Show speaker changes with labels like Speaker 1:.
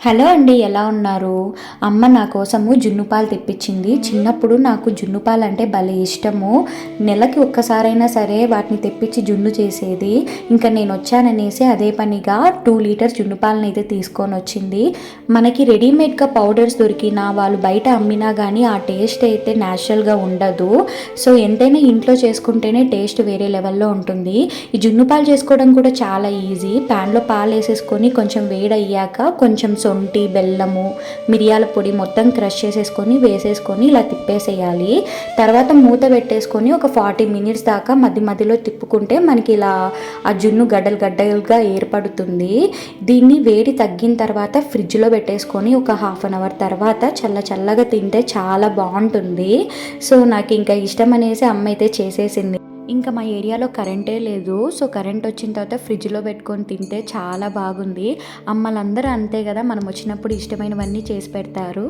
Speaker 1: Hello అండి, ఎలా ఉన్నారు? అమ్మ నా కోసము జున్ను పాలు తెప్పించింది. చిన్నప్పుడు నాకు జున్ను పాలు అంటే భలే ఇష్టము. నెలకి ఒక్కసారైనా సరే వాటిని తెప్పించి జున్ను చేసేది. ఇంకా నేను వచ్చాననేసి అదే పనిగా 2 లీటర్స్ జున్ను పాలను అయితే తీసుకొని వచ్చింది. మనకి రెడీమేడ్గా పౌడర్స్ దొరికినా వాళ్ళు బయట అమ్మినా కానీ ఆ టేస్ట్ అయితే న్యాచురల్గా ఉండదు. సో ఎంతైనా ఇంట్లో చేసుకుంటేనే టేస్ట్ వేరే లెవెల్లో ఉంటుంది. ఈ జున్ను పాలు చేసుకోవడం కూడా చాలా ఈజీ. ప్యాన్లో పాలు వేసేసుకొని కొంచెం వేడయ్యాక కొంచెం సొంటి, బెల్లము, మిరియాల పొడి మొత్తం క్రష్ చేసేసుకొని వేసేసుకొని ఇలా తిప్పేసేయాలి. తర్వాత మూత పెట్టేసుకొని ఒక 40 మినిట్స్ దాకా మధ్య మధ్యలో తిప్పుకుంటే మనకి ఇలా ఆ జున్ను గడ్డలు గడ్డలుగా ఏర్పడుతుంది. దీన్ని వేడి తగ్గిన తర్వాత ఫ్రిడ్జ్లో పెట్టేసుకొని ఒక హాఫ్ అన్ అవర్ తర్వాత చల్లగా తింటే చాలా బాగుంటుంది. సో నాకు ఇంకా ఇష్టం అనేసి అమ్మ అయితే చేసేసింది. ఇంకా మా ఏరియాలో కరెంటే లేదు. సో కరెంట్ వచ్చిన తర్వాత ఫ్రిడ్జ్లో పెట్టుకొని తింటే చాలా బాగుంది. అమ్మలందరూ అంతే కదా, మనం వచ్చినప్పుడు ఇష్టమైనవన్నీ చేసి పెడతారు.